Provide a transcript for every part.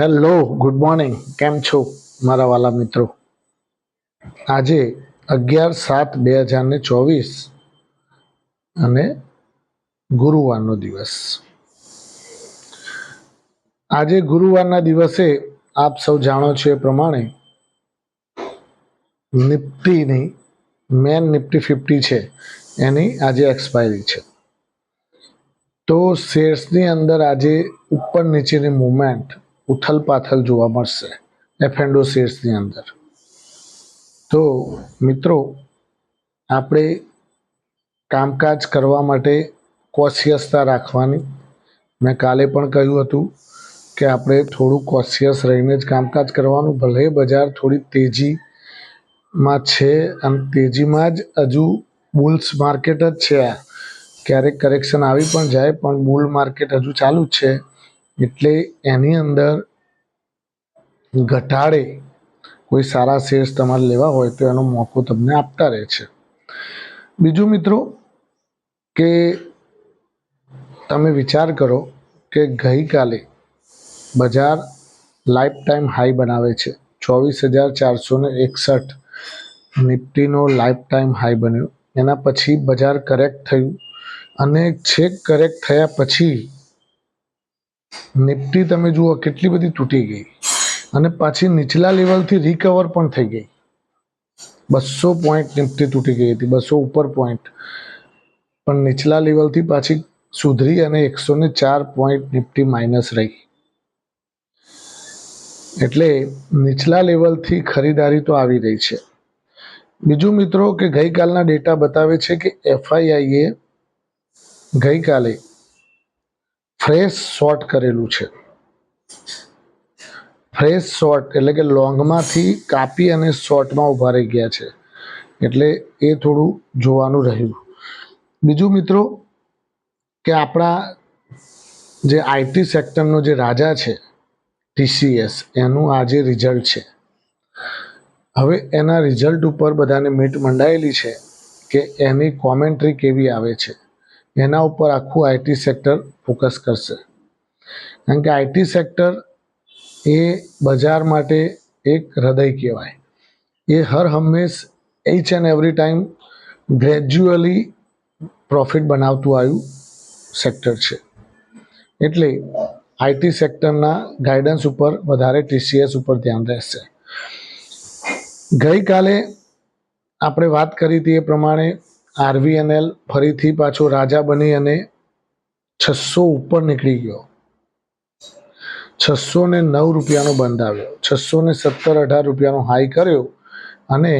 Hello, good morning. કેમ છો મારા વાલા મિત્રો? આજે 11/7/2024 અને ગુરુવારનો દિવસ. આજે ગુરુવારના દિવસે આપ સૌ જાણો છો એ પ્રમાણે નિફ્ટીની મેન નિફ્ટી 50 છે એની આજે એક્સપાયરી છે. તો શેર્સની અંદર આજે ઉપર નીચેની મૂવમેન્ટ ઉથલ પાથલ જોવા મળશે F&O શેર્સની અંદર. તો મિત્રો, આપણે કામકાજ કરવા માટે કોશિયસતા રાખવાની. મેં કાલે પણ કહ્યું હતું કે આપણે થોડું કોશિયસ રહીને જ કામકાજ કરવાનું. ભલે બજાર થોડી તેજીમાં છે અને તેજીમાં જ હજુ બુલ્સ માર્કેટ જ છે. ક્યારેક કરેક્શન આવી પણ જાય, પણ બુલ માર્કેટ હજુ ચાલુ જ છે. એટલે એની અંદર ઘટાડે કોઈ સારા શેર્સ તમારે લેવા હોય તો એનો મોકો તમને આપતા રહે છે. બીજું મિત્રો, કે તમે વિચાર કરો કે ગઈકાલે બજાર લાઈફ ટાઈમ હાઈ બનાવે છે. 24,461 નિફ્ટીનો લાઈફ ટાઈમ હાઈ બન્યો. એના પછી બજાર કરેક્ટ થયું અને છેક કરેક્ટ થયા પછી નિફ્ટી તમે જુઓ કેટલી બધી તૂટી ગઈ અને પાછી નીચલા લેવલથી રિકવર પણ થઈ ગઈ. 200 પોઈન્ટ નિફ્ટી તૂટી ગઈ હતી, 200 ઉપર પોઈન્ટ, પણ નીચલા લેવલથી પાછી સુધરી અને 104 પોઈન્ટ નિફ્ટી માઇનસ રહી. એટલે નીચલા લેવલથી ખરીદારી તો આવી રહી છે. બીજું મિત્રો, કે ગઈકાલના ડેટા બતાવે છે કે FIIએ ગઈકાલે ફ્રેશ શોર્ટ કરેલું છે. ફ્રેશ શોર્ટ એટલે કે લોંગમાંથી કાપી અને શોર્ટમાં ઊભા રહી ગયા છે. એટલે એ થોડું જોવાનું રહ્યું. બીજું મિત્રો, કે આપણા જે IT સેક્ટરનો જે રાજા છે TCS, એનું આજે રિઝલ્ટ છે. હવે એના રિઝલ્ટ ઉપર બધાને મીટ મંડાયેલી છે કે એની કોમેન્ટ્રી કેવી આવે છે. એના ઉપર આખું IT સેક્ટર ફોકસ કરશે. કારણ કે IT સેક્ટર એ બજાર માટે એક હૃદય કહેવાય. એ હર હંમેશ H and every time gradually profit બનાવતું આવ્યું સેક્ટર છે. એટલે IT સેક્ટરના ગાઈડન્સ ઉપર વધારે TCS ઉપર ધ્યાન રહેશે. ગઈકાલે આપણે વાત કરી હતી એ પ્રમાણે RVNL ફરીથી પાછો રાજા બની અને 600 ઉપર નીકળી ગયો. 609 રૂપિયાનો બંધ આવ્યો. 617-18 રૂપિયાનો હાઈ કર્યો અને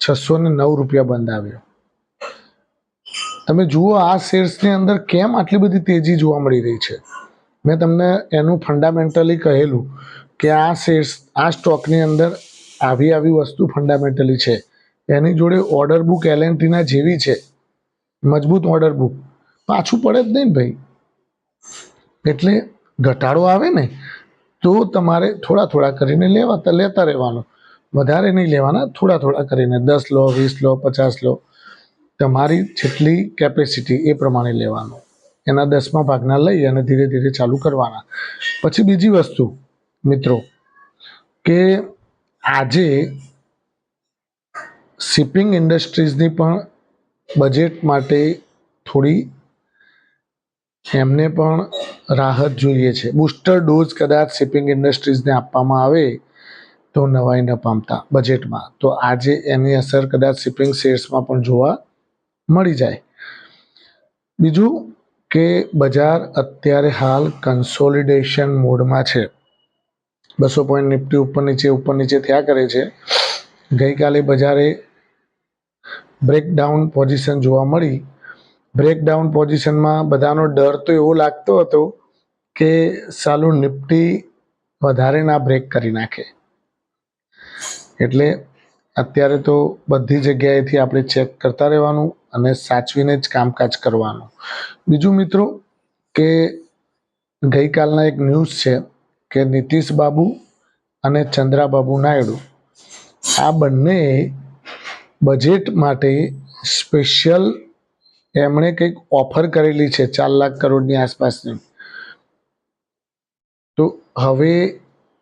609 રૂપિયા બંધ આવ્યો. તમે જુઓ આ શેર્સની અંદર કેમ આટલી બધી તેજી જોવા મળી રહી છે. મેં તમને એનું ફંડામેન્ટલી કહેલું કે આ શેર્સ, આ સ્ટોકની અંદર આવી વસ્તુ ફંડામેન્ટલી છે. એની જોડે ઓર્ડર બુક L&Tના જેવી છે, મજબૂત ઓર્ડર બુક, પાછું પડે જ નહીં ભાઈ. એટલે ઘટાડો આવે ને તો તમારે થોડા કરીને લેતા રહેવાનું. વધારે નહીં લેવાના, થોડા કરીને 10 લો, 20 લો, 50 લો, તમારી જેટલી કેપેસિટી એ પ્રમાણે લેવાનું. એના 10મા ભાગના લઈ અને ધીરે ધીરે ચાલુ કરવાના. પછી બીજી વસ્તુ મિત્રો, કે આજે શિપિંગ ઇન્ડસ્ટ્રીઝની પણ બજેટ માટે થોડી એમને પણ રાહત જોઈએ છે. બૂસ્ટર ડોઝ કદાચ શિપિંગ ઇન્ડસ્ટ્રીઝને આપવામાં આવે તો નવાઈ ન પામતા બજેટમાં, તો આજે એની અસર કદાચ શિપિંગ શેર્સમાં પણ જોવા મળી જાય. બીજું, કે બજાર અત્યારે હાલ કન્સોલિડેશન મોડમાં છે. 200 પોઈન્ટ નિફ્ટી ઉપર નીચે થયા કરે છે. ગઈકાલે બજારે બ્રેકડાઉન પોઝિશન જોવા મળી. બ્રેકડાઉન પોઝિશનમાં બધાનો ડર તો એવો લાગતો હતો કે સાલું નિફ્ટી વધારે ના બ્રેક કરી નાખે. એટલે અત્યારે તો બધી જગ્યાએથી આપણે ચેક કરતા રહેવાનું અને સાચવીને જ કામકાજ કરવાનું. બીજું મિત્રો, કે ગઈકાલના એક ન્યૂઝ છે કે નીતિશ બાબુ અને ચંદ્રાબાબુ નાયડુ આ બંને બજેટ માટે સ્પેશિયલ એમણે કંઈક ઓફર કરેલી છે 4 લાખ કરોડની આસપાસની. તો હવે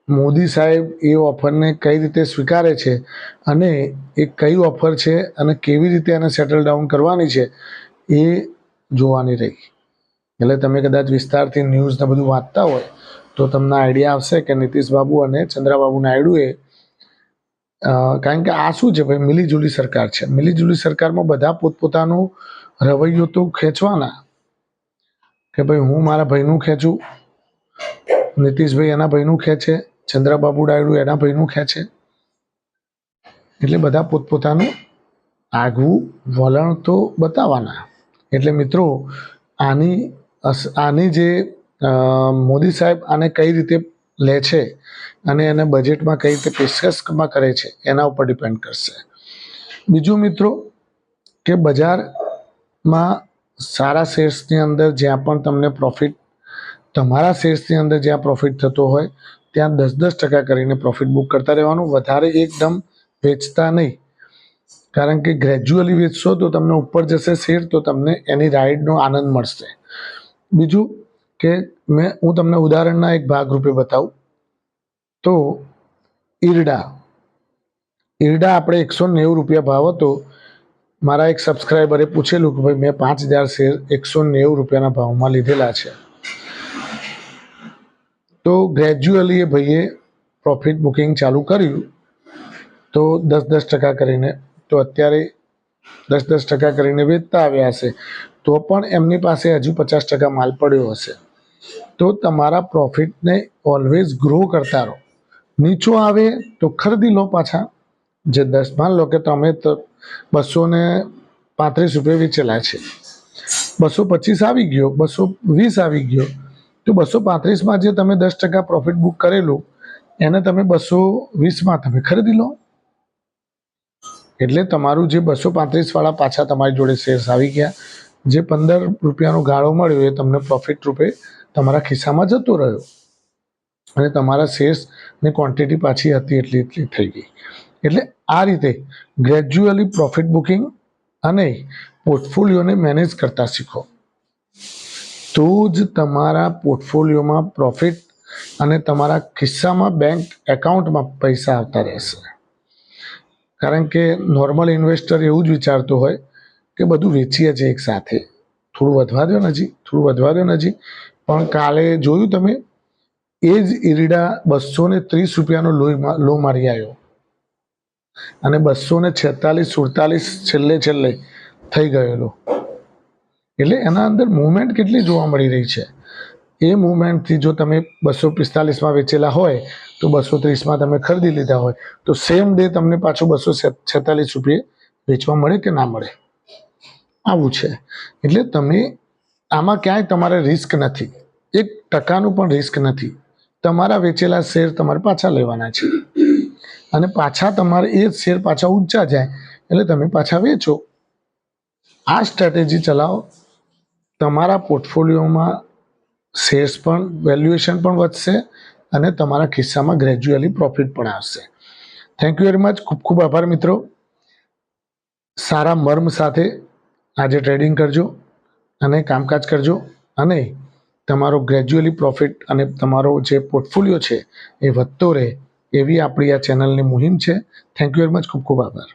મોદી સાહેબ એ ઓફરને કઈ રીતે સ્વીકારે છે અને એ કઈ ઓફર છે અને કેવી રીતે એને સેટલ ડાઉન કરવાની છે એ જોવાની રહી. એટલે તમે કદાચ વિસ્તારથી ન્યૂઝને બધું વાંચતા હોય તો તમને આઈડિયા આવશે કે નીતિશ બાબુ અને ચંદ્રબાબુ નાયડુએ કારણ કે આ શું છે ભાઈ, મિલીજુલી સરકાર છે. મિલીજુલી સરકારમાં બધા પોતપોતાનું રવૈયો તો ખેંચવાના કે ભાઈ હું મારા ભાઈનું ખેંચું, નીતિશભાઈ એના ભાઈનું ખેંચે, ચંદ્રબાબુ નાયડુ એના ભાઈનું ખેંચે. એટલે બધા પોતપોતાનું આગવું વલણ તો બતાવવાના. એટલે મિત્રો આની જે મોદી સાહેબ આને કઈ રીતે લે છે અને એને બજેટમાં કઈ રીતે પેશકશમાં કરે છે એના ઉપર ડિપેન્ડ કરશે. બીજું મિત્રો કે બજારમાં સારા શેર્સની અંદર જ્યાં પણ તમને પ્રોફિટ, તમારા શેર્સની અંદર જ્યાં પ્રોફિટ થતો હોય ત્યાં 10% કરીને પ્રોફિટ બુક કરતા રહેવાનું. વધારે એકદમ વેચતા નહીં, કારણ કે ગ્રેજ્યુઅલી વેચશો તો તમને ઉપર જશે શેર, તો તમને એની રાઇડનો આનંદ મળશે. બીજું કે હું તમને ઉદાહરણના એક ભાગરૂપે બતાવું તો ઈરડા આપણે 190 રૂપિયા ભાવ હતો. મારા એક સબસ્ક્રાઈબરે પૂછેલું કે ભાઈ મેં 5000 શેર 190 રૂપિયાના ભાવમાં લીધેલા છે. તો ગ્રેજ્યુઅલી એ ભાઈએ પ્રોફિટ બુકિંગ ચાલુ કર્યું તો 10% કરીને, તો અત્યારે 10% કરીને વેચતા આવ્યા હશે તો પણ એમની પાસે હજુ 50% માલ પડ્યો હશે. તો તમારા પ્રોફિટને ઓલવેઝ ગ્રો કરતા રહો. નીચો આવે તો ખરીદી લો પાછા. જે 10, માન લો કે તમે 235 રૂપિયા વેચેલા છે, 225 આવી ગયો, 220 આવી ગયો, તો 235માં જે તમે 10% પ્રોફિટ બુક કરેલું એને તમે 220માં તમે ખરીદી લો. એટલે તમારું જે 235 પાછા તમારી જોડે શેર્સ આવી ગયા. જે 15 રૂપિયાનો ગાળો મળ્યો એ તમને પ્રોફિટ રૂપે તમારા ખિસ્સામાં જતો રહ્યો અને તમારા શેર્સની ક્વોન્ટિટી પાછી હતી એટલી થઈ ગઈ. એટલે આ રીતે ગ્રેજ્યુઅલી પ્રોફિટ બુકિંગ અને પોર્ટફોલિયોને મેનેજ કરતા શીખો, તો જ તમારા પોર્ટફોલિયોમાં પ્રોફિટ અને તમારા ખિસ્સામાં બેંક એકાઉન્ટમાં પૈસા આવતા રહેશે. કારણ કે નોર્મલ ઇન્વેસ્ટર એવું જ વિચારતો હોય કે બધું વેચીએ છીએ એક સાથે, થોડું વધવા દો ને હજી. પણ કાલે જોયું તમે, એ જ ઈરડા 230 રૂપિયાનો લો મારી આવ્યો અને 246-47 છેલ્લે થઈ ગયેલો. એટલે એના અંદર મૂવમેન્ટ કેટલી જોવા મળી રહી છે. એ મૂવમેન્ટથી જો તમે 245માં વેચેલા હોય તો 230માં તમે ખરીદી લીધા હોય તો સેમ ડે તમને પાછું 246 રૂપિયે વેચવા મળે કે ના મળે, આવું છે. એટલે તમે આમાં ક્યાંય તમારે રિસ્ક નથી, 1% પણ રિસ્ક નથી. તમારા વેચેલા શેર તમારે પાછા લેવાના છે અને પાછા તમારે એ શેર પાછા ઊંચા જાય એટલે તમે પાછા વેચો. આ સ્ટ્રેટેજી ચલાવો, તમારા પોર્ટફોલિયોમાં શેર્સ પણ વેલ્યુએશન પણ વધશે અને તમારા ખિસ્સામાં ગ્રેજ્યુઅલી પ્રોફિટ પણ આવશે. Thank you very much. ખૂબ ખૂબ આભાર મિત્રો. સારા મર્મ સાથે આજે ટ્રેડિંગ કરજો અને કામકાજ કરજો અને તમારો ગ્રેજ્યુઅલી પ્રોફિટ અને તમારો જે પોર્ટફોલિયો છે એ વધતો રહે એવી આપણી આ ચેનલની મુહિમ છે. Thank you very much. ખૂબ ખૂબ આભાર.